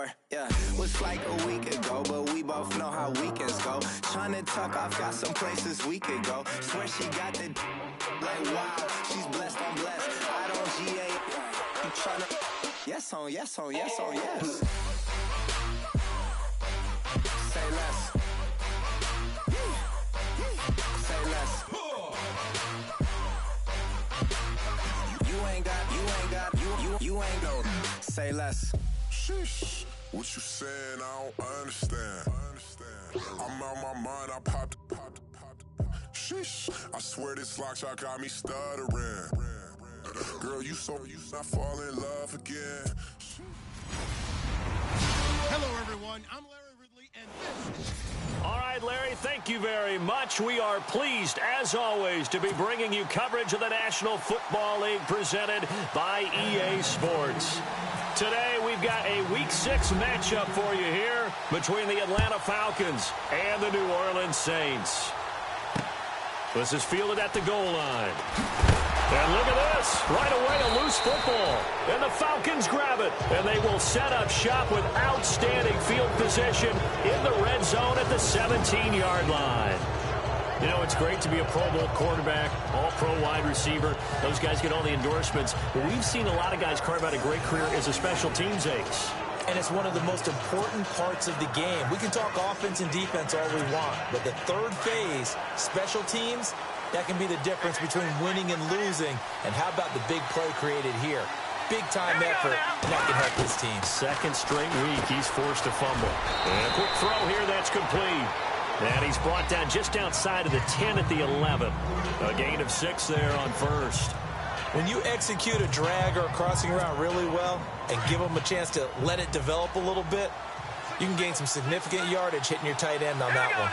PS4, yeah. Was like a week ago, but we both know how weekends go. Tryna tuck off, got some places we could go. Swear she got the like wow, she's blessed, I'm blessed. I don't GA, you tryna yes on, yes on, yes on, yes. Say less. Say less. You ain't no. Say less. Sheesh. What you saying? I don't understand. I'm out my mind. I popped. Sheesh. I swear this lock shot got me stuttering. Girl, you not fall in love again. Hello, everyone. I'm Larry Ridley, and this is... All right, Larry, thank you very much. We are pleased, as always, to be bringing you coverage of the National Football League presented by EA Sports. Today, we've got a Week 6 matchup for you here between the Atlanta Falcons and the New Orleans Saints. This is fielded at the goal line. And look at this. Right away, a loose football. And the Falcons grab it. And they will set up shop with outstanding field position in the red zone at the 17-yard line. You know, it's great to be a Pro Bowl quarterback, all-pro wide receiver. Those guys get all the endorsements. But we've seen a lot of guys carve out a great career as a special teams ace. And it's one of the most important parts of the game. We can talk offense and defense all we want, but the third phase, special teams, that can be the difference between winning and losing. And how about the big play created here? Big-time effort, and that can help his team. Second straight week, he's forced to fumble. And a quick throw here, that's complete. And he's brought down just outside of the 10 at the 11. A gain of 6 there on first. When you execute a drag or a crossing route really well and give them a chance to let it develop a little bit, you can gain some significant yardage hitting your tight end on that one.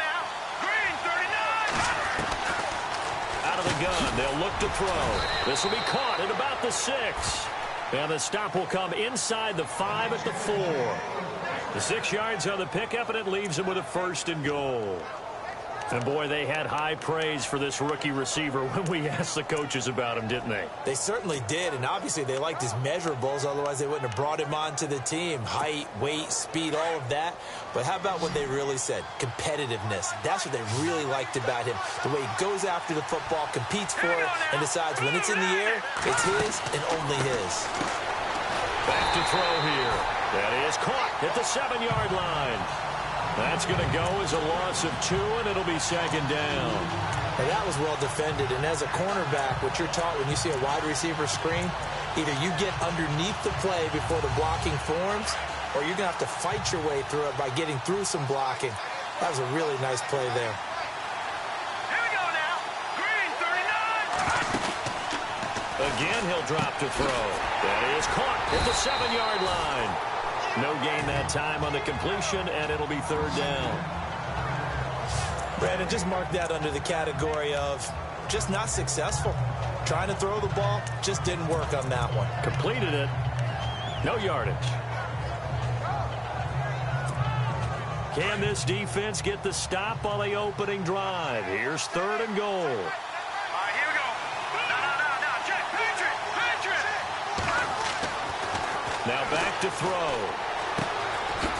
Out of the gun, they'll look to throw. This will be caught at about the 6. And the stop will come inside the 5 at the 4. The 6 yards on the pickup, and it leaves him with a 1st and goal. And, boy, they had high praise for this rookie receiver when we asked the coaches about him, didn't they? They certainly did, and obviously they liked his measurables. Otherwise, they wouldn't have brought him onto the team. Height, weight, speed, all of that. But how about what they really said? Competitiveness. That's what they really liked about him. The way he goes after the football, competes for it, and decides when it's in the air, it's his and only his. Back to throw here. That is caught at the 7-yard line. That's going to go as a loss of 2, and it'll be 2nd down. And that was well defended. And as a cornerback, what you're taught when you see a wide receiver screen, either you get underneath the play before the blocking forms, or you're going to have to fight your way through it by getting through some blocking. That was a really nice play there. Here we go now. Green, 39. Again, he'll drop to throw. That is caught at the 7-yard line. No gain that time on the completion, and it'll be 3rd down. Brandon, just mark that under the category of just not successful. Trying to throw the ball, just didn't work on that one. Completed it. No yardage. Can this defense get the stop on the opening drive? Here's 3rd and goal. All right, here we go. No. Check. Patriot. Now back to throw.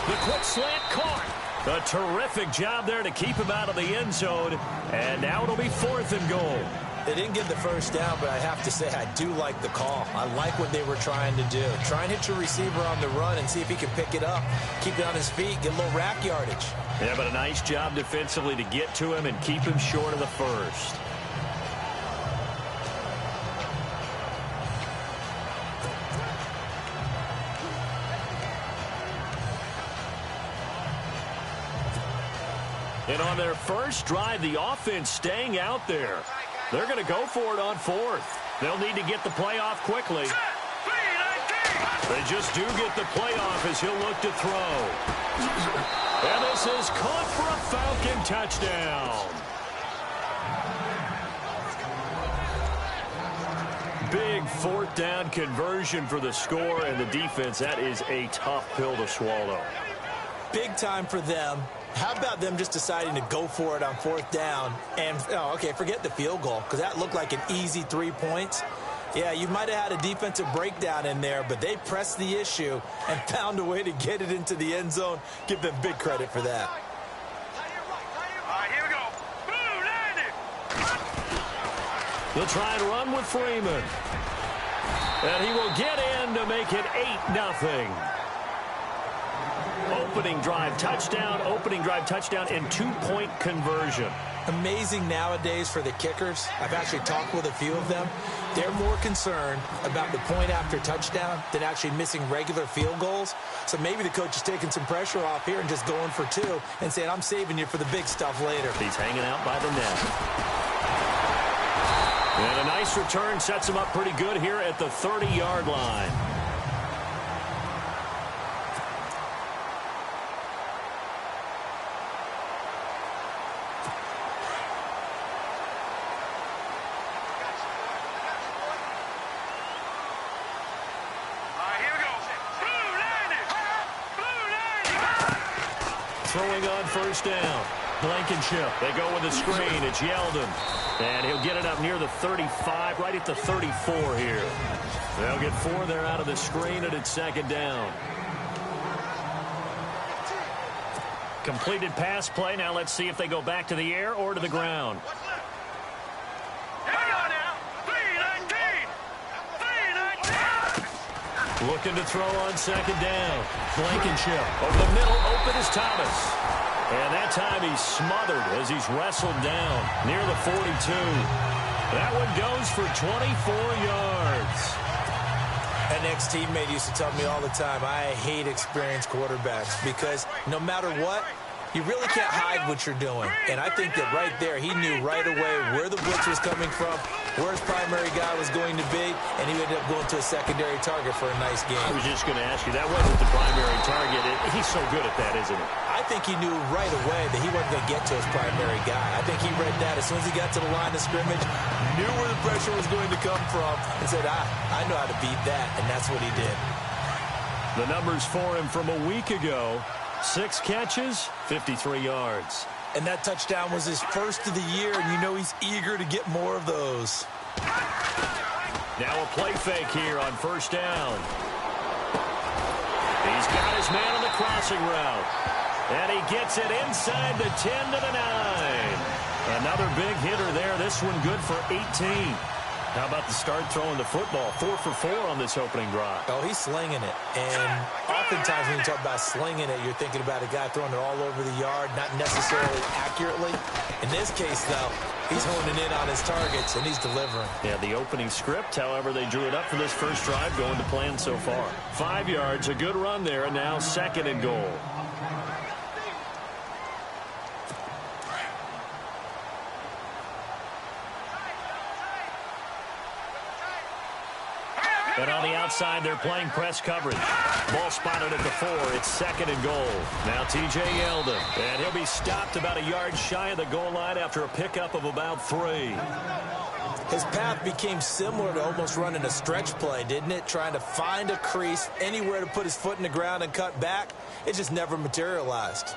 The quick slant caught. A terrific job there to keep him out of the end zone. And now it'll be 4th and goal. They didn't get the 1st down, but I have to say I do like the call. I like what they were trying to do. Try and hit your receiver on the run and see if he can pick it up. Keep it on his feet, get a little rack yardage. Yeah, but a nice job defensively to get to him and keep him short of the 1st. And on their first drive, the offense staying out there. They're going to go for it on 4th. They'll need to get the play off quickly. They just do get the play off as he'll look to throw. And this is caught for a Falcon touchdown. Big 4th down conversion for the score, and the defense, that is a tough pill to swallow. Big time for them. How about them just deciding to go for it on 4th down and, forget the field goal, because that looked like an easy 3 points. Yeah, you might have had a defensive breakdown in there, but they pressed the issue and found a way to get it into the end zone. Give them big credit for that. All right, here we go. Boom, landed. They'll try and run with Freeman. And he will get in to make it 8-0. Opening drive touchdown, and 2-point conversion. Amazing nowadays for the kickers. I've actually talked with a few of them. They're more concerned about the point after touchdown than actually missing regular field goals. So maybe the coach is taking some pressure off here and just going for 2 and saying, I'm saving you for the big stuff later. He's hanging out by the net. And a nice return sets him up pretty good here at the 30-yard line. Throwing on first down. Blankenship. They go with a screen. It's Yeldon. And he'll get it up near the 35, right at the 34 here. They'll get 4 there out of the screen, and it's second down. Completed pass play. Now let's see if they go back to the air or to the ground. Looking to throw on second down. Blankenship over the middle. Open is Thomas. And that time he's smothered as he's wrestled down near the 42. That one goes for 24 yards. An ex-teammate used to tell me all the time, I hate experienced quarterbacks because no matter what, you really can't hide what you're doing. And I think that right there, he knew right away where the blitz was coming from, where his primary guy was going to be, and he ended up going to a secondary target for a nice game. I was just going to ask you, that wasn't the primary target. He's so good at that, isn't he? I think he knew right away that he wasn't going to get to his primary guy. I think he read that as soon as he got to the line of scrimmage, knew where the pressure was going to come from, and said, I know how to beat that, and that's what he did. The numbers for him from a week ago, 6 catches, 53 yards. And that touchdown was his first of the year, and you know he's eager to get more of those. Now a play fake here on first down. He's got his man on the crossing route. And he gets it inside the 10 to the 9. Another big hitter there. This one good for 18. How about the start throwing the football? 4 for 4 on this opening drive. Oh, he's slinging it. And oftentimes when you talk about slinging it, you're thinking about a guy throwing it all over the yard, not necessarily accurately. In this case, though, he's honing in on his targets, and he's delivering. Yeah, the opening script, however, they drew it up for this first drive, going to plan so far. 5 yards, a good run there, and now 2nd and goal. And on the outside, they're playing press coverage. Ball spotted at the 4. It's 2nd and goal. Now T.J. Yeldon. And he'll be stopped about a yard shy of the goal line after a pickup of about 3. His path became similar to almost running a stretch play, didn't it? Trying to find a crease, anywhere to put his foot in the ground and cut back. It just never materialized.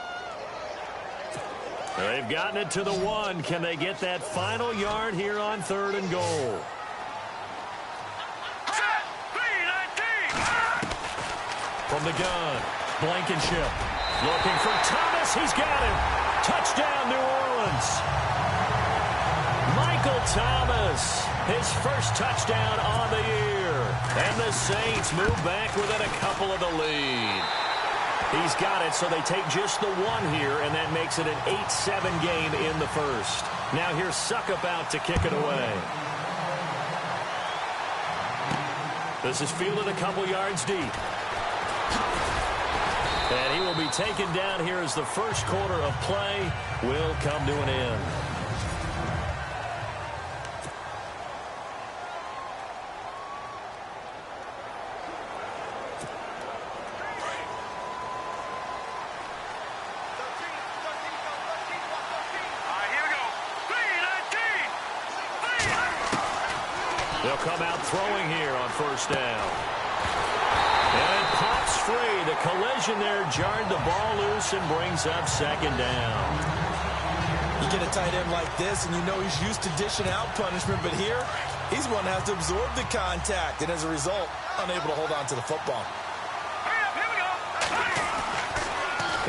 They've gotten it to the 1. Can they get that final yard here on 3rd and goal? From the gun, Blankenship looking for Thomas. He's got him. Touchdown, New Orleans. Michael Thomas, his first touchdown on the year. And the Saints move back within a couple of the lead. He's got it, so they take just the 1 here, and that makes it an 8-7 game in the first. Now here's Suckup out to kick it away. This is fielded a couple yards deep. And he will be taken down here as the first quarter of play will come to an end. They'll come out throwing here on first down. And it pops free. The collision there jarred the ball loose and brings up 2nd down. You get a tight end like this, and you know he's used to dishing out punishment, but here, He's one that has to absorb the contact, and as a result, unable to hold on to the football. Here we go.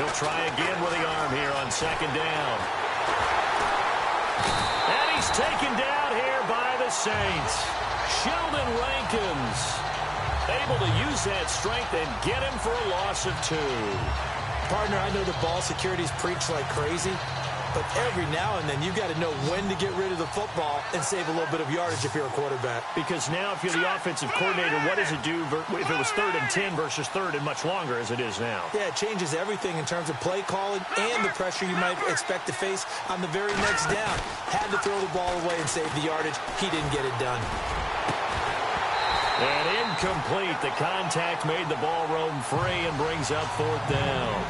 He'll try again with the arm here on second down. And he's taken down here by the Saints. Sheldon Rankins able to use that strength and get him for a loss of 2. Partner, I know the ball security's preached like crazy, but every now and then you've got to know when to get rid of the football and save a little bit of yardage if you're a quarterback. Because now if you're the offensive coordinator, what does it do if it was 3rd and 10 versus 3rd and much longer as it is now? Yeah, it changes everything in terms of play calling and the pressure you might expect to face on the very next down. Had to throw the ball away and save the yardage. He didn't get it done. And incomplete. The contact made the ball roam free and brings up 4th down.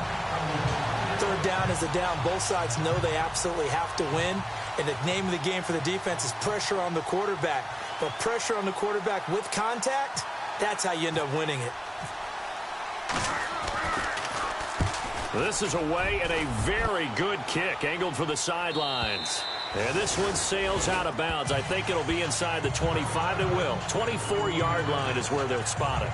3rd down is a down. Both sides know they absolutely have to win. And the name of the game for the defense is pressure on the quarterback. But pressure on the quarterback with contact, that's how you end up winning it. This is away and a very good kick angled for the sidelines. And this one sails out of bounds. I think it'll be inside the 25. It will. 24-yard line is where they'll spot it.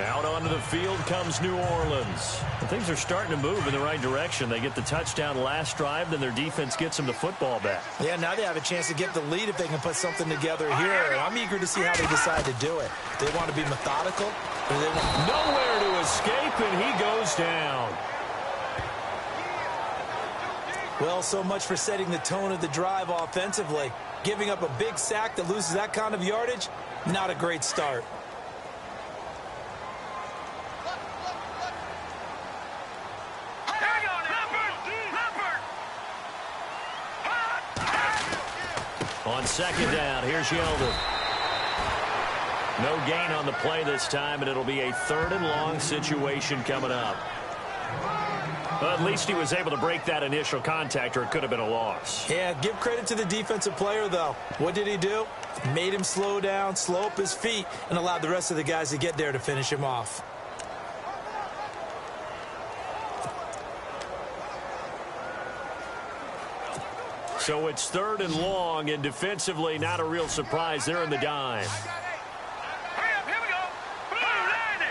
Out onto the field comes New Orleans. And things are starting to move in the right direction. They get the touchdown last drive, then their defense gets them the football back. Yeah, now they have a chance to get the lead if they can put something together here. And I'm eager to see how they decide to do it. They want to be methodical, or they want... Nowhere to escape, and he goes down. Well, so much for setting the tone of the drive offensively. Giving up a big sack that loses that kind of yardage, not a great start. On second down, here's Yeldon. No gain on the play this time, and it'll be a 3rd and long situation coming up. But at least he was able to break that initial contact, or it could have been a loss. Yeah, give credit to the defensive player, though. What did he do? Made him slow down, slow up his feet, and allowed the rest of the guys to get there to finish him off. So it's 3rd and long, and defensively, not a real surprise. They're in the dime. Here we go. Blue 90.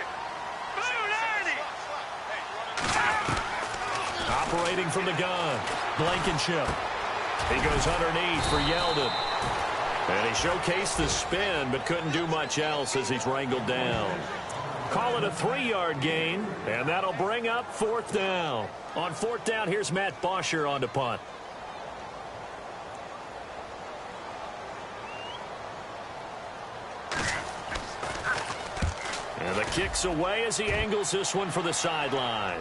Operating from the gun, Blankenship. He goes underneath for Yeldon. And he showcased the spin, but couldn't do much else as he's wrangled down. Call it a 3-yard gain, and that'll bring up 4th down. On 4th down, here's Matt Bosher on to punt. And the kick's away as he angles this one for the sideline.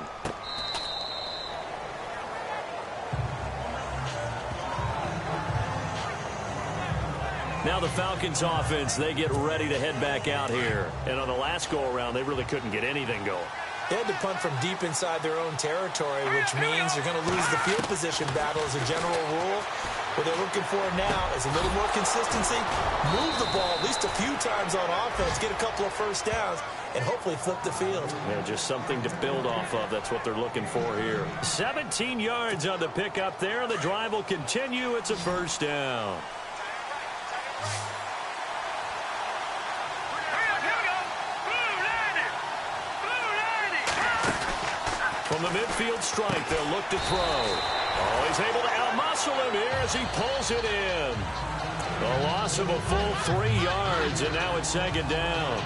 Now the Falcons offense, they get ready to head back out here. And on the last go-around, they really couldn't get anything going. They had to punt from deep inside their own territory, which means they're going to lose the field position battle as a general rule. What they're looking for now is a little more consistency, move the ball at least a few times on offense, get a couple of first downs, and hopefully flip the field. Yeah, just something to build off of. That's what they're looking for here. 17 yards on the pickup there. The drive will continue. It's a 1st down. From the midfield stripe, they'll look to throw. Oh, he's able to outmuscle him here as he pulls it in. A loss of a full 3 yards, and now it's 2nd down.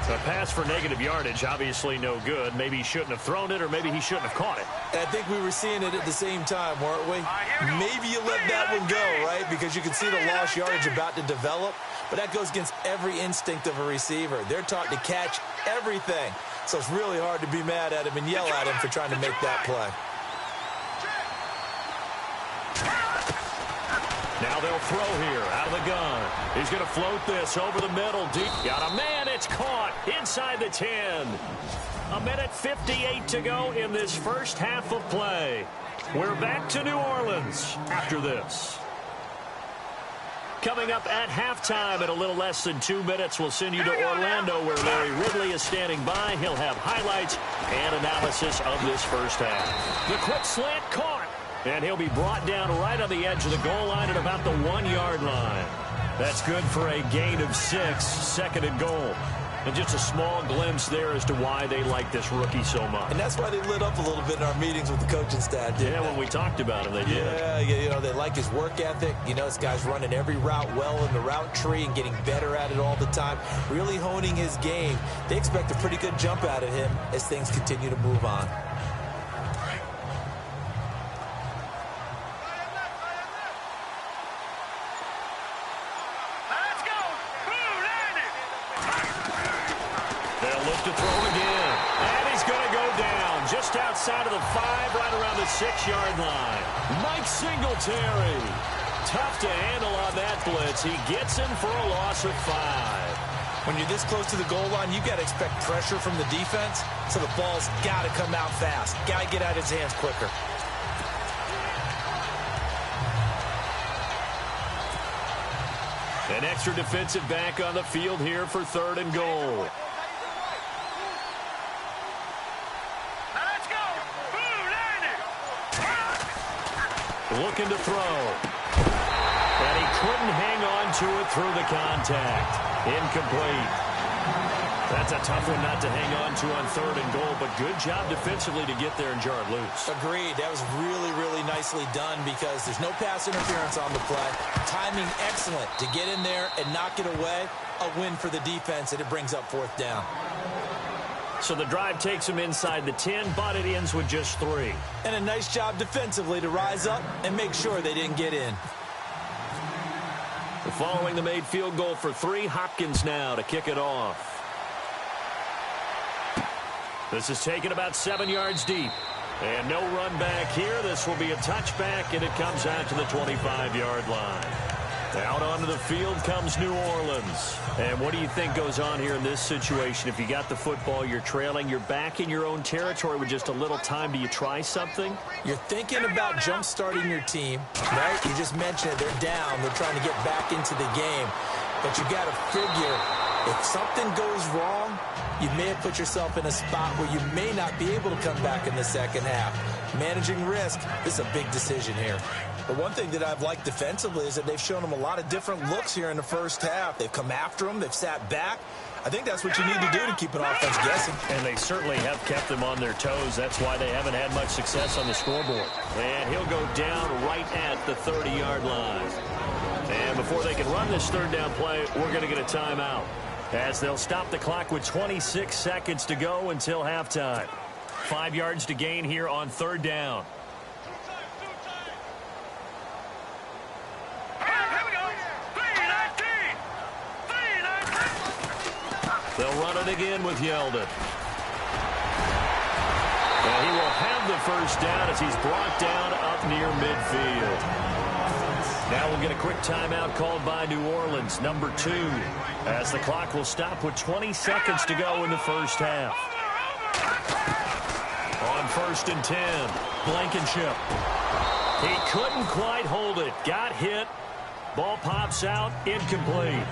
A pass for negative yardage, obviously no good. Maybe he shouldn't have thrown it, or maybe he shouldn't have caught it. I think we were seeing it at the same time, weren't we? Maybe you let that one go, right? Because you can see the lost yardage about to develop. But that goes against every instinct of a receiver. They're taught to catch everything. So it's really hard to be mad at him and yell at him for trying to make that play. Now they'll throw here out of the gun. He's going to float this over the middle. Deep. Got a man. It's caught inside the 10. 1:58 to go in this first half of play. We're back to New Orleans after this. Coming up at halftime in a little less than 2 minutes, we'll send you to Orlando where Larry Ridley is standing by. He'll have highlights and analysis of this first half. The quick slant caught. And he'll be brought down right on the edge of the goal line at about the 1-yard line. That's good for a gain of 6, second and goal. And just a small glimpse there as to why they like this rookie so much. And that's why they lit up a little bit in our meetings with the coaching staff, didn't they? When we talked about him, they did. Yeah, you know, they like his work ethic. You know, this guy's running every route well in the route tree and getting better at it all the time, really honing his game. They expect a pretty good jump out of him as things continue to move on. To throw again. And he's going to go down just outside of the 5, right around the 6-yard line. Mike Singletary. Tough to handle on that blitz. He gets him for a loss of 5. When you're this close to the goal line, you got to expect pressure from the defense, so the ball's got to come out fast. Got to get out of his hands quicker. An extra defensive back on the field here for 3rd and goal. Looking to throw. And he couldn't hang on to it through the contact. Incomplete. That's a tough one not to hang on to on 3rd and goal, but good job defensively to get there and jar it loose. Agreed. That was really, really nicely done because there's no pass interference on the play. Timing excellent to get in there and knock it away. A win for the defense, and it brings up 4th down. So the drive takes him inside the 10, but it ends with just 3. And a nice job defensively to rise up and make sure they didn't get in. Following the made field goal for 3, Hopkins now to kick it off. This is taken about 7 yards deep. And no run back here. This will be a touchback, and it comes out to the 25-yard line. Out onto the field comes New Orleans. And what do you think goes on here in this situation? If you got the football, you're trailing, you're back in your own territory with just a little time. Do you try something? You're thinking about jump-starting your team, right? You just mentioned it. They're down. They're trying to get back into the game. But you got to figure, if something goes wrong, you may have put yourself in a spot where you may not be able to come back in the second half. Managing risk, this is a big decision here. But one thing that I've liked defensively is that they've shown them a lot of different looks here in the first half. They've come after them. They've sat back. I think that's what you need to do to keep an offense guessing. And they certainly have kept them on their toes. That's why they haven't had much success on the scoreboard. And he'll go down right at the 30-yard line. And before they can run this 3rd down play, we're going to get a timeout, as they'll stop the clock with 26 seconds to go until halftime. 5 yards to gain here on 3rd down. They'll run it again with Yeldon. And he will have the first down as he's brought down up near midfield. Now we'll get a quick timeout called by New Orleans, number 2, as the clock will stop with 20 seconds to go in the first half. On 1st and 10, Blankenship. He couldn't quite hold it. Got hit. Ball pops out. Incomplete.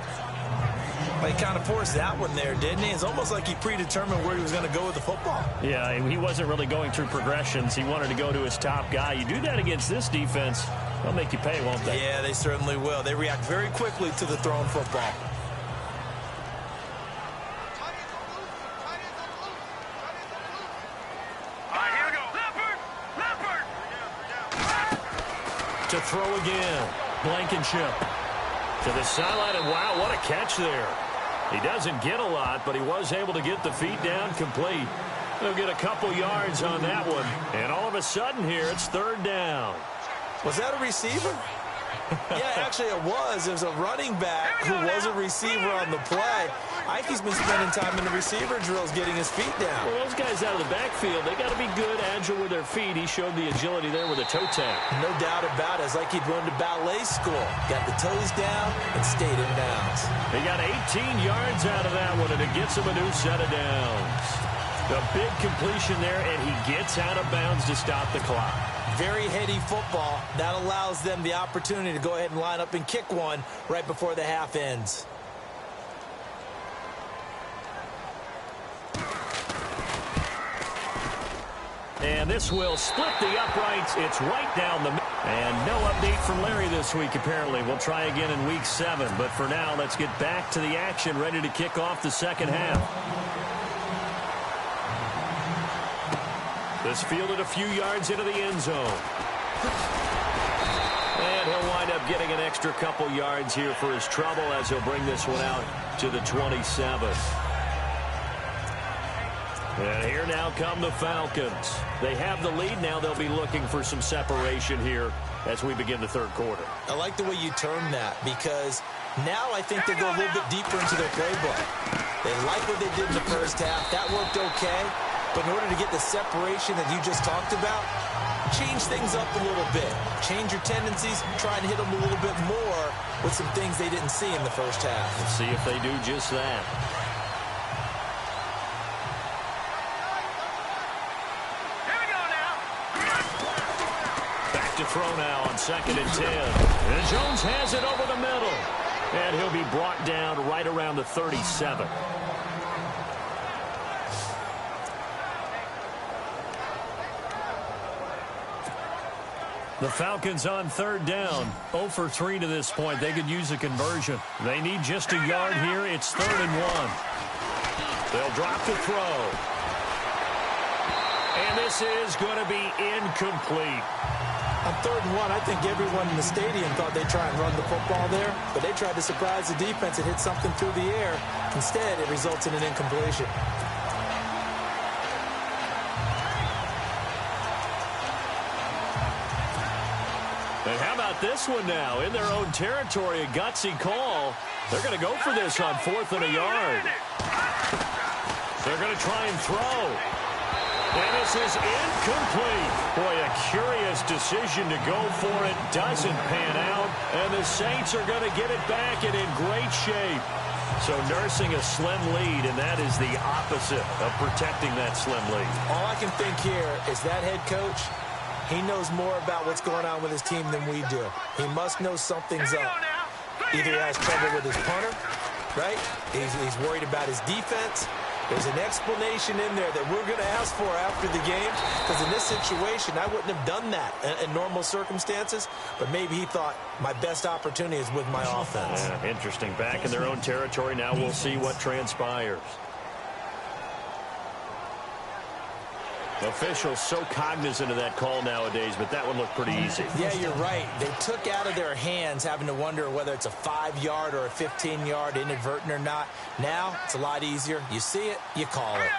He kind of forced that one there, didn't he? It's almost like he predetermined where he was going to go with the football. Yeah, he wasn't really going through progressions. He wanted to go to his top guy. You do that against this defense, they'll make you pay, won't they? Yeah, they certainly will. They react very quickly to the thrown football. All right, here we go. Leopard! To throw again, Blankenship. To the sideline, and wow, what a catch there. He doesn't get a lot, but he was able to get the feet down complete. They'll get a couple yards on that one. And all of a sudden here, it's 3rd down. Was that a receiver? Yeah, actually it was. It was a running back who was a receiver on the play. Ike's been spending time in the receiver drills getting his feet down. Well, those guys out of the backfield, they got to be good, agile with their feet. He showed the agility there with a toe tap. No doubt about it. It's like he'd run to ballet school. Got the toes down and stayed in bounds. They got 18 yards out of that one, and it gets him a new set of downs. The big completion there, and he gets out of bounds to stop the clock. Very heady football. That allows them the opportunity to go ahead and line up and kick one right before the half ends. And this will split the uprights. It's right down the middle. And no update from Larry this week, apparently. We'll try again in Week 7. But for now, let's get back to the action, ready to kick off the second half. This fielded a few yards into the end zone. And he'll wind up getting an extra couple yards here for his trouble as he'll bring this one out to the 27. And here now come the Falcons. They have the lead. Now they'll be looking for some separation here as we begin the third quarter. I like the way you term that, because now I think they go a little bit deeper into their playbook. They like what they did in the first half. That worked okay. But in order to get the separation that you just talked about, change things up a little bit. Change your tendencies. Try and hit them a little bit more with some things they didn't see in the first half. Let's see if they do just that. To throw now on 2nd and 10. And Jones has it over the middle. And he'll be brought down right around the 37. The Falcons on 3rd down. 0 for 3 to this point. They could use a conversion. They need just a yard here. It's 3rd and 1. They'll drop to throw. And this is going to be incomplete. On 3rd and 1, I think everyone in the stadium thought they'd try and run the football there, but they tried to surprise the defense and hit something through the air. Instead, it results in an incompletion. And how about this one now? In their own territory, a gutsy call. They're going to go for this on 4th and a yard. They're going to try and throw. And this is incomplete. Boy, a curious decision to go for it. Doesn't pan out. And the Saints are going to get it back and in great shape. So nursing a slim lead, and that is the opposite of protecting that slim lead. All I can think here is that head coach, he knows more about what's going on with his team than we do. He must know something's up. Either he has trouble with his punter, right? He's worried about his defense. There's an explanation in there that we're going to ask for after the game, because in this situation, I wouldn't have done that in normal circumstances, but maybe he thought my best opportunity is with my offense. Yeah, interesting. Back in their own territory. Now we'll see what transpires. Officials so cognizant of that call nowadays, but that one looked pretty easy. Yeah, you're right. They took out of their hands having to wonder whether it's a 5-yard or a 15-yard, inadvertent or not. Now, it's a lot easier. You see it, you call it.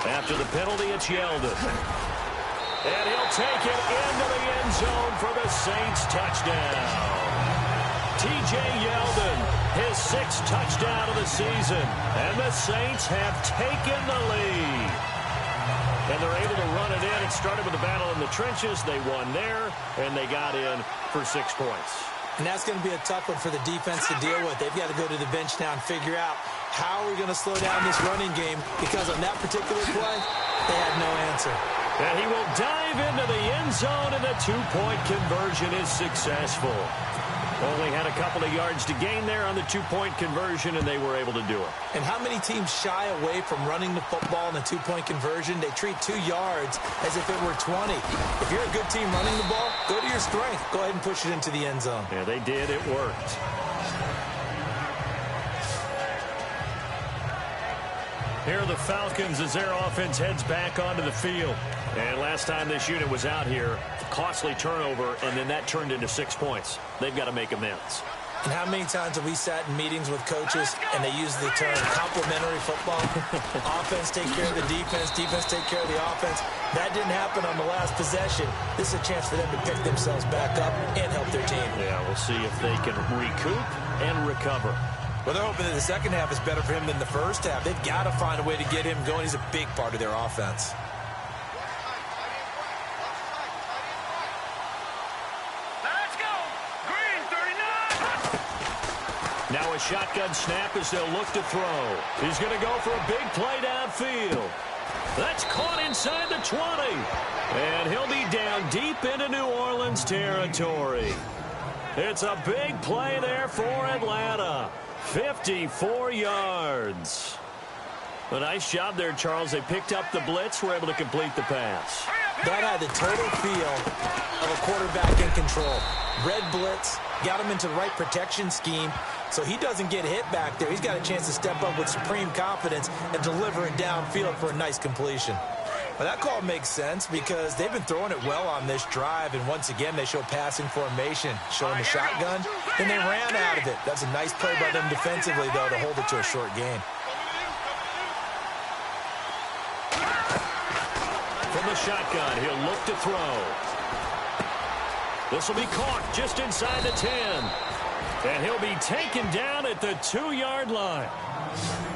After the penalty, it's Yeldon. And he'll take it into the end zone for the Saints touchdown. T.J. Yeldon, his 6th touchdown of the season. And the Saints have taken the lead. And they're able to run it in. It started with a battle in the trenches. They won there, and they got in for 6 points. And that's going to be a tough one for the defense to deal with. They've got to go to the bench now and figure out how are we going to slow down this running game, because on that particular play, they had no answer. And he will dive into the end zone, and the 2-point conversion is successful. Only had a couple of yards to gain there on the 2-point conversion, and they were able to do it. And how many teams shy away from running the football in a 2-point conversion? They treat 2 yards as if it were 20. If you're a good team running the ball, go to your strength. Go ahead and push it into the end zone. Yeah, they did. It worked. Here are the Falcons as their offense heads back onto the field. And last time this unit was out here, costly turnover, and then that turned into 6 points. They've got to make amends. And how many times have we sat in meetings with coaches and they use the term complementary football? Offense take care of the defense, defense take care of the offense. That didn't happen on the last possession. This is a chance for them to pick themselves back up and help their team. Yeah, we'll see if they can recoup and recover. Well, they're hoping that the second half is better for him than the first half. They've got to find a way to get him going. He's a big part of their offense. Let's go. Green 39. Now a shotgun snap as they'll look to throw. He's going to go for a big play downfield. That's caught inside the 20. And he'll be down deep into New Orleans territory. It's a big play there for Atlanta. 54 yards. A nice job there, Charles. They picked up the blitz, were able to complete the pass. That had the total feel of a quarterback in control. Red blitz, got him into the right protection scheme, so he doesn't get hit back there. He's got a chance to step up with supreme confidence and deliver it downfield for a nice completion. Well, that call makes sense because they've been throwing it well on this drive, and once again, they show passing formation, showing the shotgun, and they ran out of it. That's a nice play by them defensively, though, to hold it to a short gain. From the shotgun, he'll look to throw. This will be caught just inside the 10. And he'll be taken down at the 2-yard line.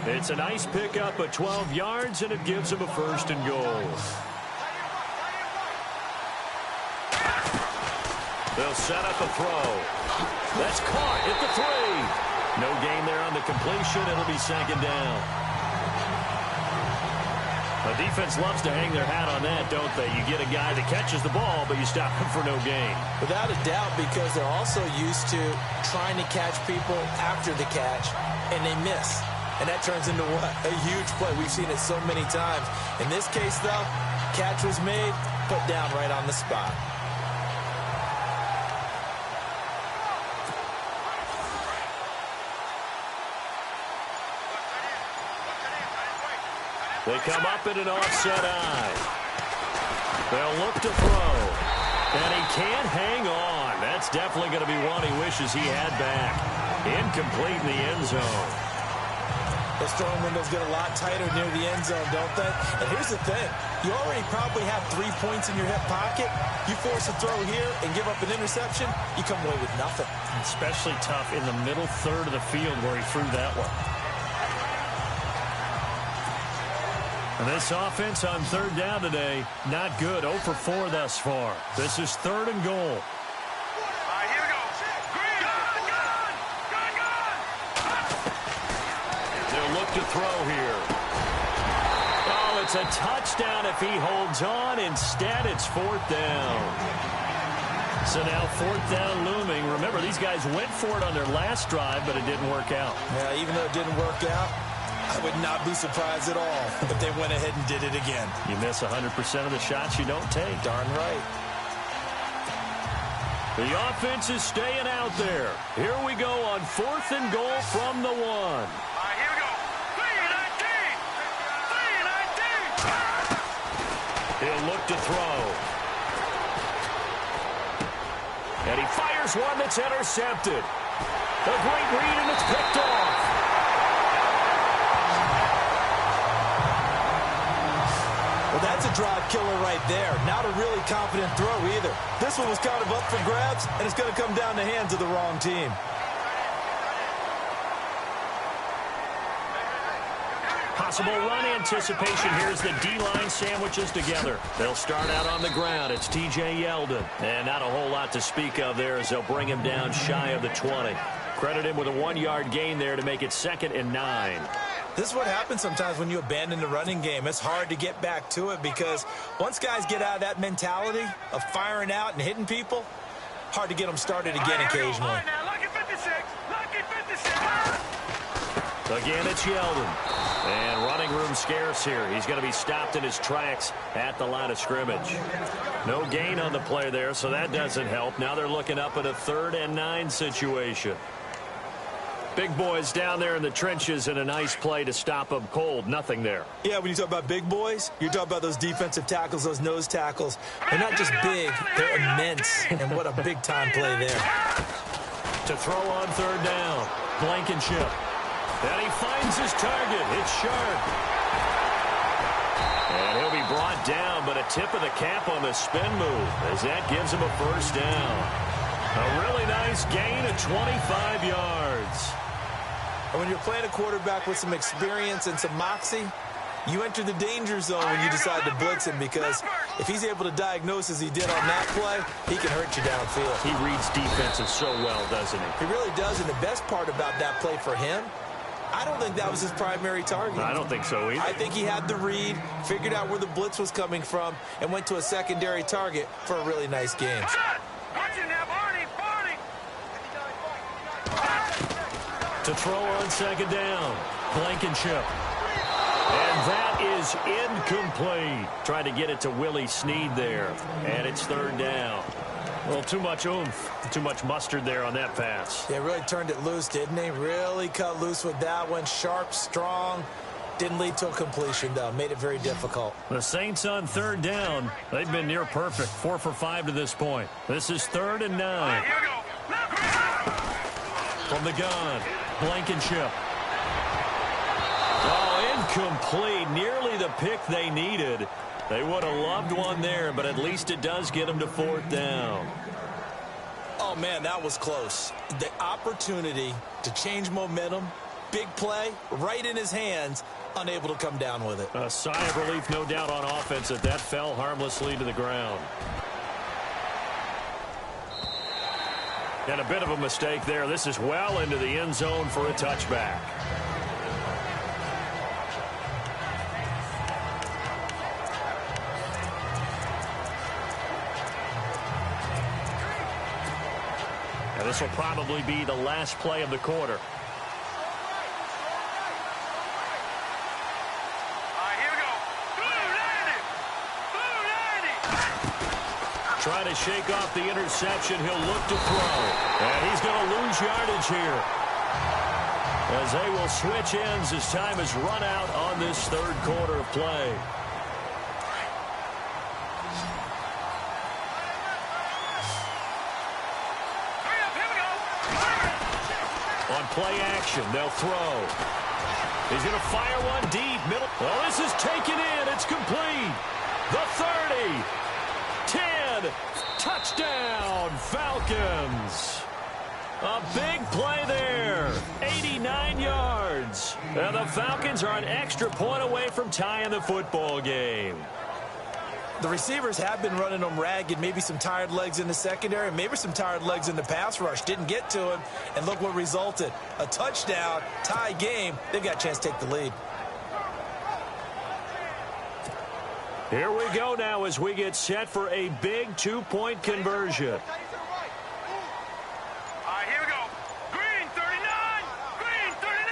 It's a nice pickup of 12 yards, and it gives him a 1st and goal. They'll set up a throw. That's caught at the 3. No gain there on the completion. It'll be 2nd down. The defense loves to hang their hat on that, don't they? You get a guy that catches the ball, but you stop him for no gain. Without a doubt, because they're also used to trying to catch people after the catch, and they miss. And that turns into what? A huge play. We've seen it so many times. In this case, though, catch was made, put down right on the spot. They come up in an offset eye. They'll look to throw. And he can't hang on. That's definitely going to be one he wishes he had back. Incomplete in the end zone. Those throwing windows get a lot tighter near the end zone, don't they? And here's the thing. You already probably have 3 points in your hip pocket. You force a throw here and give up an interception, you come away with nothing. Especially tough in the middle third of the field where he threw that one. And this offense on 3rd down today, not good. 0 for 4 thus far. This is 3rd and goal. All right, here we go. Gun! They'll look to throw here. Oh, it's a touchdown if he holds on. Instead, it's 4th down. So now 4th down looming. Remember, these guys went for it on their last drive, but it didn't work out. Yeah, even though it didn't work out, I would not be surprised at all if they went ahead and did it again. You miss 100% of the shots you don't take. Darn right. The offense is staying out there. Here we go on 4th and goal from the 1. All right, here we go. 3-19. He'll look to throw. And he fires one that's intercepted. A great read, and it's picked off. Well, that's a drive killer right there. Not a really confident throw either. This one was kind of up for grabs, and it's going to come down the hands of the wrong team. Possible run anticipation. Here's the D-line sandwiches together. They'll start out on the ground. It's T.J. Yeldon. And not a whole lot to speak of there as they'll bring him down shy of the 20. Credit him with a 1-yard gain there to make it 2nd and 9. This is what happens sometimes when you abandon the running game. It's hard to get back to it because once guys get out of that mentality of firing out and hitting people, hard to get them started again occasionally. All right, now, lucky 56. Lucky 56. Again, it's Yeldon. And running room scarce here. He's going to be stopped in his tracks at the line of scrimmage. No gain on the play there, so that doesn't help. Now they're looking up at a 3rd and 9 situation. Big boys down there in the trenches, and a nice play to stop them cold. Nothing there. Yeah, when you talk about big boys, you're talking about those defensive tackles, those nose tackles. They're not just big, they're immense. And what a big-time play there. To throw on 3rd down. Blankenship. And he finds his target. It's sharp. And he'll be brought down, but a tip of the cap on the spin move as that gives him a 1st down. A really nice gain of 25 yards. And when you're playing a quarterback with some experience and some moxie, you enter the danger zone when you decide to blitz him because if he's able to diagnose as he did on that play, he can hurt you downfield. He reads defenses so well, doesn't he? He really does, and the best part about that play for him, I don't think that was his primary target. I don't think so either. I think he had the read, figured out where the blitz was coming from, and went to a secondary target for a really nice game. Watch it now, Barney. To throw on 2nd down. Blankenship. And that is incomplete. Trying to get it to Willie Snead there. And it's third down. Well, too much oomph, too much mustard there on that pass. Yeah, really turned it loose, didn't he? Really cut loose with that one. Sharp, strong. Didn't lead to a completion, though. Made it very difficult. The Saints on third down. They've been near perfect. 4 for 5 to this point. This is 3rd and 9. Here we go. From the gun, Blankenship. Oh, incomplete. Nearly the pick they needed. They would have loved one there, but at least it does get them to 4th down. Oh, man, that was close. The opportunity to change momentum, big play, right in his hands, unable to come down with it. A sigh of relief, no doubt, on offense that fell harmlessly to the ground. And a bit of a mistake there. This is well into the end zone for a touchback. And this will probably be the last play of the quarter. Trying to shake off the interception. He'll look to throw. And he's going to lose yardage here, as they will switch ends as time has run out on this third quarter of play. On play action, they'll throw. He's going to fire one deep. Middle. Oh, this is taken in. It's complete. The 30. 10, touchdown, Falcons. A big play there, 89 yards. And the Falcons are an extra point away from tying the football game. The receivers have been running them ragged, maybe some tired legs in the secondary, maybe some tired legs in the pass rush. Didn't get to him, and look what resulted. A touchdown, tie game. They've got a chance to take the lead. Here we go now as we get set for a big two-point conversion. Here we go. Green 39. Green 39.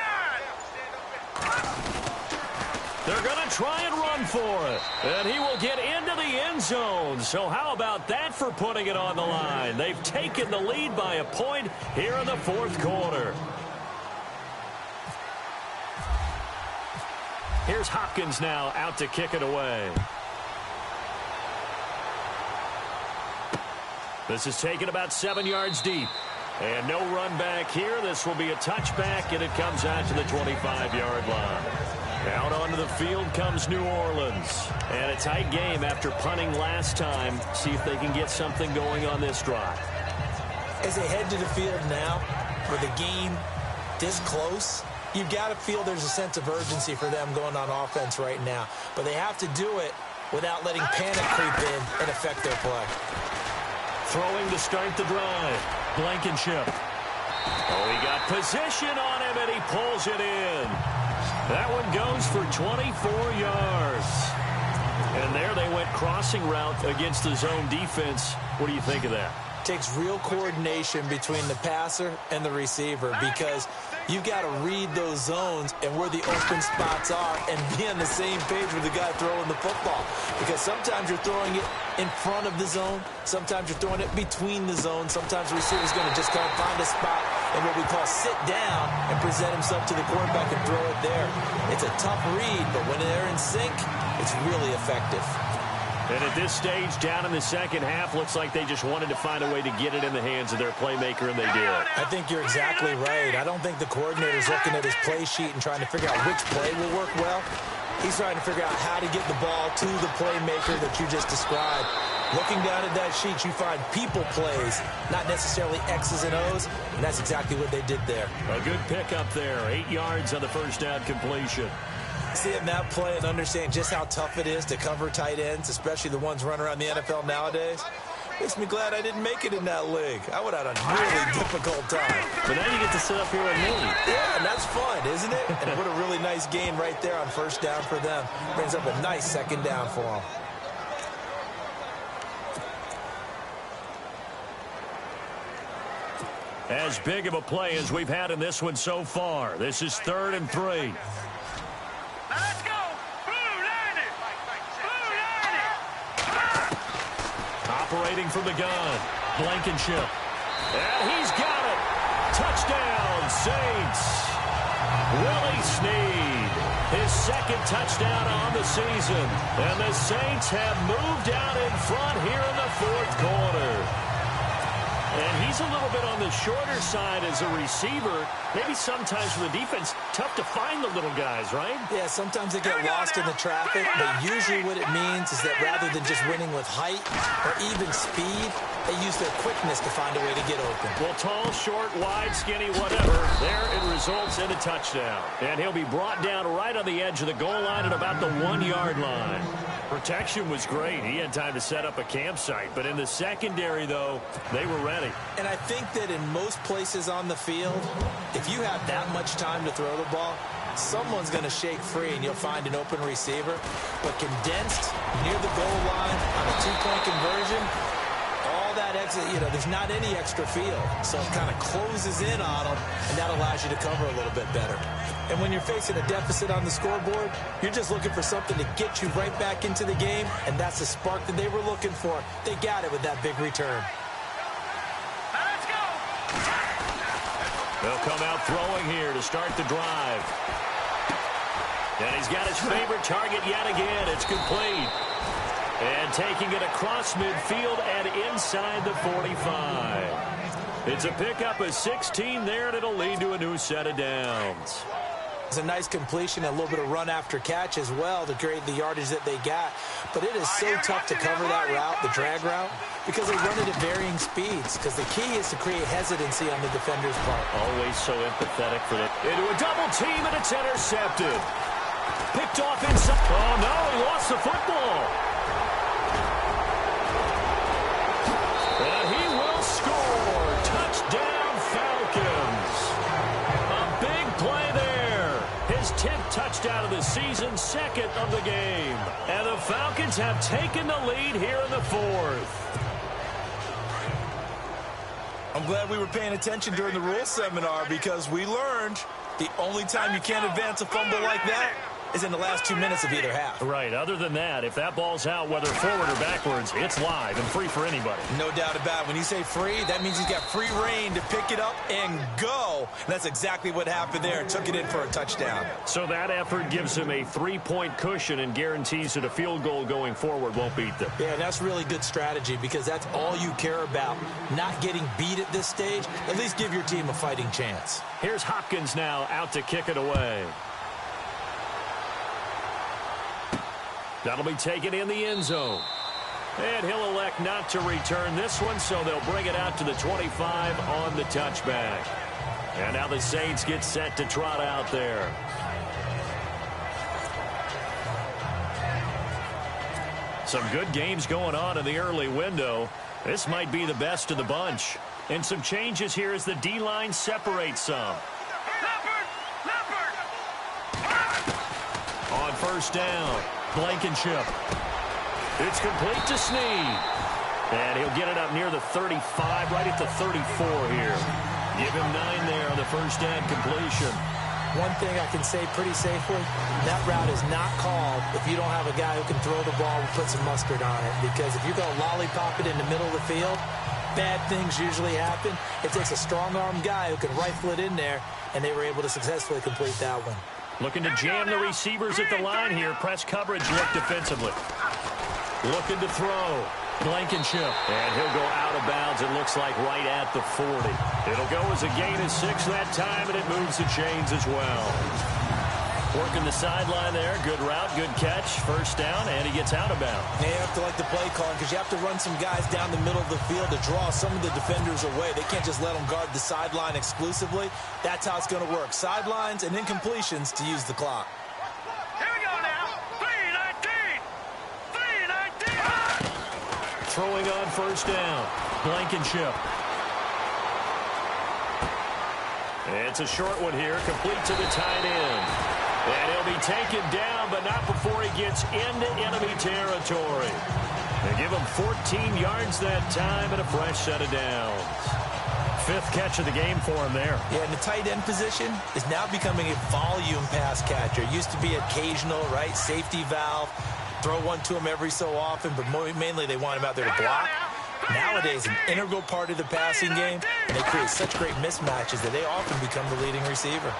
They're going to try and run for it. And he will get into the end zone. So how about that for putting it on the line? They've taken the lead by a point here in the fourth quarter. Here's Hopkins now out to kick it away. This is taken about 7 yards deep. And no run back here. This will be a touchback, and it comes out to the 25-yard line. Out onto the field comes New Orleans. And a tight game after punting last time. See if they can get something going on this drive. As they head to the field now, with the game this close, you've got to feel there's a sense of urgency for them going on offense right now. But they have to do it without letting panic creep in and affect their play. Throwing to start the drive. Blankenship. Oh, he got position on him, and he pulls it in. That one goes for 24 yards. And there they went crossing route against the zone defense. What do you think of that? Takes real coordination between the passer and the receiver, because you've got to read those zones and where the open spots are and be on the same page with the guy throwing the football. Because sometimes you're throwing it in front of the zone. Sometimes you're throwing it between the zones. Sometimes the receiver's going to just kind of find a spot and what we call sit down and present himself to the quarterback and throw it there. It's a tough read, but when they're in sync, it's really effective. And at this stage, down in the second half, looks like they just wanted to find a way to get it in the hands of their playmaker, and they did. I think you're exactly right. I don't think the coordinator's looking at his play sheet and trying to figure out which play will work well. He's trying to figure out how to get the ball to the playmaker that you just described. Looking down at that sheet, you find people plays, not necessarily X's and O's, and that's exactly what they did there. A good pickup there, 8 yards on the first down completion. Seeing that play and understand just how tough it is to cover tight ends, especially the ones running around the NFL nowadays, makes me glad I didn't make it in that league. I would have had a really difficult time. But now you get to sit up here with me. Yeah, and that's fun, isn't it? And what a really nice gain right there on first down for them. Brings up a nice second down for them. As big of a play as we've had in this one so far. This is 3rd and 3. Now let's go. Operating from the gun, Blankenship. And he's got it. Touchdown, Saints. Willie Snead, his second touchdown on the season. And the Saints have moved out in front here in the fourth quarter. And he's a little bit on the shorter side as a receiver. Maybe sometimes for the defense, tough to find the little guys, right? Yeah, sometimes they get lost in the traffic, but usually what it means is that rather than just winning with height or even speed, they use their quickness to find a way to get open. Well, tall, short, wide, skinny, whatever, there it results in a touchdown. And he'll be brought down right on the edge of the goal line at about the 1-yard line. Protection was great. He had time to set up a campsite. But in the secondary, though, they were ready. And I think that in most places on the field, if you have that much time to throw the ball, someone's going to shake free and you'll find an open receiver. But condensed near the goal line on a two-point conversion, all that exit, there's not any extra field. So it kind of closes in on them, and that allows you to cover a little bit better. And when you're facing a deficit on the scoreboard, you're just looking for something to get you right back into the game, and that's the spark that they were looking for. They got it with that big return. Let's go. They'll come out throwing here to start the drive. And he's got his favorite target yet again. It's complete. And taking it across midfield and inside the 45. It's a pickup of 16 there, and it'll lead to a new set of downs. It's a nice completion, a little bit of run after catch as well to create the yardage that they got. But it is so tough to cover that route, the drag route, because they run it at varying speeds. Because the key is to create hesitancy on the defender's part. Always so empathetic for them. Into a double team, and it's intercepted. Picked off inside. Oh, no, he lost the football. And he will score. Touchdown, Falcons. A big play there. His 10th touchdown of the season, second of the game. And the Falcons have taken the lead here in the fourth. I'm glad we were paying attention during the rules seminar because we learned the only time you can't advance a fumble like that is in the last 2 minutes of either half. Right. Other than that, if that ball's out, whether forward or backwards, it's live and free for anybody. No doubt about it. When you say free, that means he's got free reign to pick it up and go. And that's exactly what happened there. Took it in for a touchdown. So that effort gives him a 3-point cushion and guarantees that a field goal going forward won't beat them. Yeah, that's really good strategy because that's all you care about. Not getting beat at this stage. At least give your team a fighting chance. Here's Hopkins now out to kick it away. That'll be taken in the end zone. And he'll elect not to return this one, so they'll bring it out to the 25 on the touchback. And now the Saints get set to trot out there. Some good games going on in the early window. This might be the best of the bunch. And some changes here as the D-line separates some. On first down, Blankenship. It's complete to Snead. And he'll get it up near the 35, right at the 34 here. Give him 9 there on the first down completion. One thing I can say pretty safely, that route is not called if you don't have a guy who can throw the ball and put some mustard on it. Because if you're going to lollipop it in the middle of the field, bad things usually happen. It takes a strong-armed guy who can rifle it in there, and they were able to successfully complete that one. Looking to jam the receivers at the line here. Press coverage look defensively. Looking to throw. Blankenship. And he'll go out of bounds, it looks like, right at the 40. It'll go as a gain of 6 that time, and it moves the chains as well. Working the sideline there. Good route, good catch. First down, and he gets out of bounds. Yeah, you have to like the play calling because you have to run some guys down the middle of the field to draw some of the defenders away. They can't just let them guard the sideline exclusively. That's how it's going to work. Sidelines and incompletions to use the clock. Here we go now. 3-19. 3-19. Throwing on first down. Blankenship. It's a short one here, complete to the tight end. And he'll be taken down, but not before he gets into enemy territory. They give him 14 yards that time and a fresh set of downs. 5th catch of the game for him there. Yeah, and the tight end position is now becoming a volume pass catcher. It used to be occasional, right? Safety valve. Throw one to him every so often, but mainly they want him out there to block. Nowadays, an integral part of the passing game, and they create such great mismatches that they often become the leading receiver.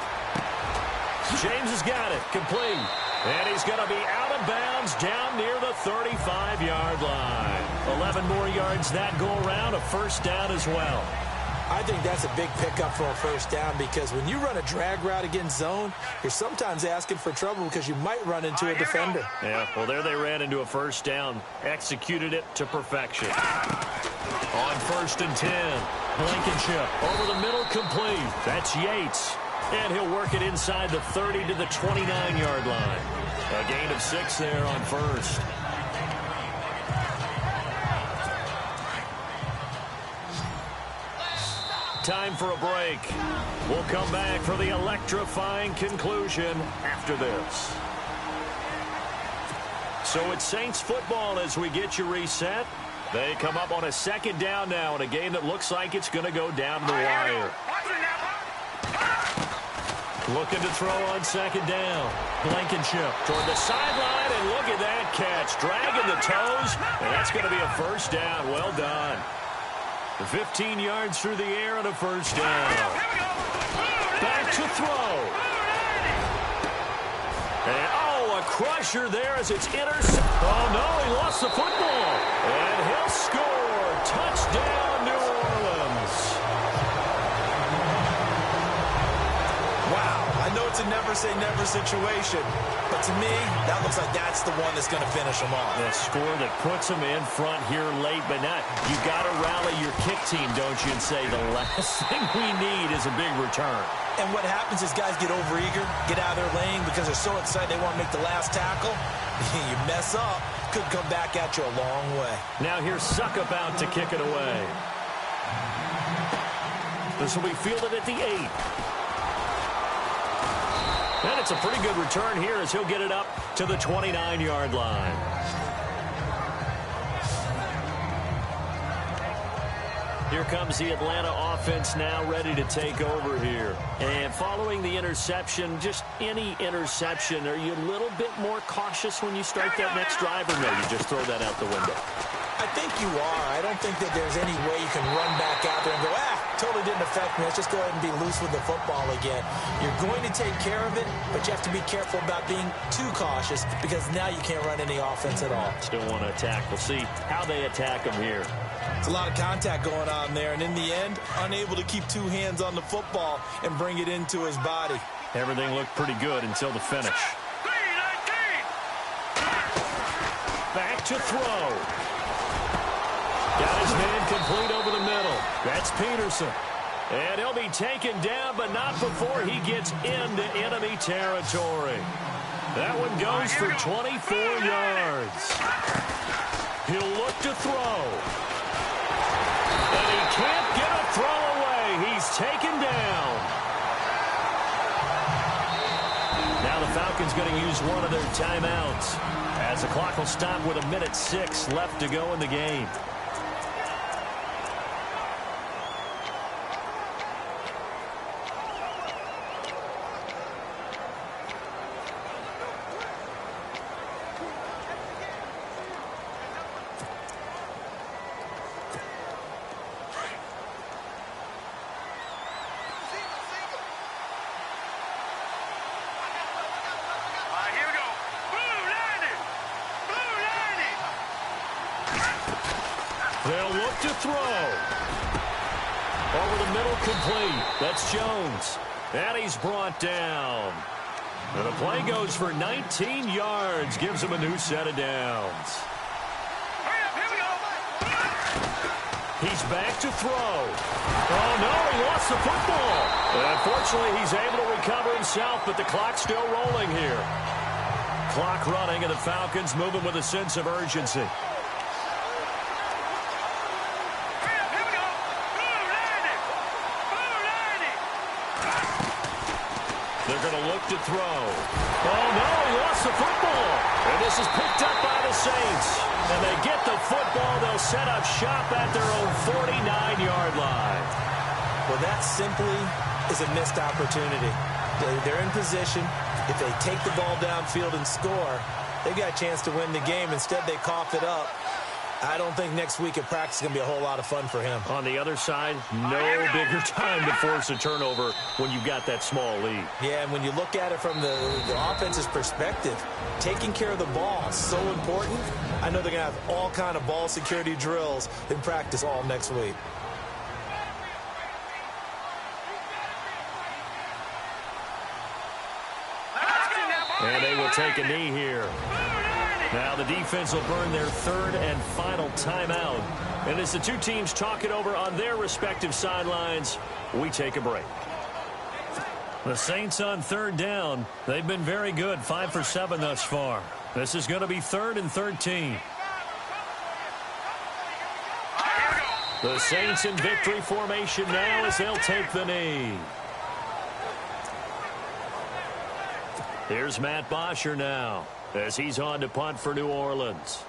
James has got it, complete. And he's going to be out of bounds down near the 35-yard line. 11 more yards that go around, a first down as well. I think that's a big pickup for a first down because when you run a drag route against zone, you're sometimes asking for trouble because you might run into a defender. Yeah, well, there they ran into a first down. Executed it to perfection. On 1st and 10, Blankenship over the middle, complete. That's Yates. And he'll work it inside the 30 to the 29-yard line. A gain of 6 there on 1st. Time for a break. We'll come back for the electrifying conclusion after this. So it's Saints football as we get you reset. They come up on a second down now in a game that looks like it's going to go down to the wire. Looking to throw on second down. Blankenship toward the sideline, and look at that catch. Dragging the toes, and that's going to be a first down. Well done. 15 yards through the air and a first down. Back to throw. And, a crusher there as it's intercepted. Oh, no, he lost the football. And he'll score. Touchdown, New Orleans. Wow, I know it's a never-say-never situation, but to me, that looks like that's the one that's going to finish them off. A score that puts them in front here late, but not. You got to rally your kick team, don't you, and say the last thing we need is a big return. And what happens is guys get overeager, get out of their lane because they're so excited they want to make the last tackle. You mess up, could come back at you a long way. Now here's Suckup out to kick it away. This will be fielded at the 8. And it's a pretty good return here as he'll get it up to the 29-yard line. Here comes the Atlanta offense now ready to take over here. And following the interception, just any interception, are you a little bit more cautious when you start that next drive, or no, you just throw that out the window? I think you are. I don't think that there's any way you can run back out there and go, totally didn't affect me. Let's just go ahead and be loose with the football again. You're going to take care of it, but you have to be careful about being too cautious because now you can't run any offense at all. Still want to attack. We'll see how they attack him here. It's a lot of contact going on there, and in the end, unable to keep two hands on the football and bring it into his body. Everything looked pretty good until the finish. Back to throw. Got his man complete over the middle. That's Peterson. And he'll be taken down, but not before he gets into enemy territory. That one goes for 24 yards. He'll look to throw. And he can't get a throw away. He's taken down. Now the Falcons going to use one of their timeouts as the clock will stop with 1:06 left to go in the game. They'll look to throw. Over the middle, complete. That's Jones. And he's brought down. And the play goes for 19 yards. Gives him a new set of downs. He's back to throw. Oh, no, he lost the football. Unfortunately, he's able to recover himself, but the clock's still rolling here. Clock running, and the Falcons moving with a sense of urgency. They're going to look to throw. Oh, no, he lost the football. And this is picked up by the Saints. And they get the football. They'll set up shop at their own 49-yard line. Well, that simply is a missed opportunity. They're in position. If they take the ball downfield and score, they've got a chance to win the game. Instead, they cough it up. I don't think next week at practice is going to be a whole lot of fun for him. On the other side, no bigger time to force a turnover when you've got that small lead. Yeah, and when you look at it from the offense's perspective, taking care of the ball is so important. I know they're going to have all kind of ball security drills in practice all next week. And they will take a knee here. Now the defense will burn their third and final timeout. And as the two teams talk it over on their respective sidelines, we take a break. The Saints on third down. They've been very good, 5 for 7 thus far. This is going to be 3rd and 13. The Saints in victory formation now as they'll take the knee. Here's Matt Bosher now as he's on to punt for New Orleans.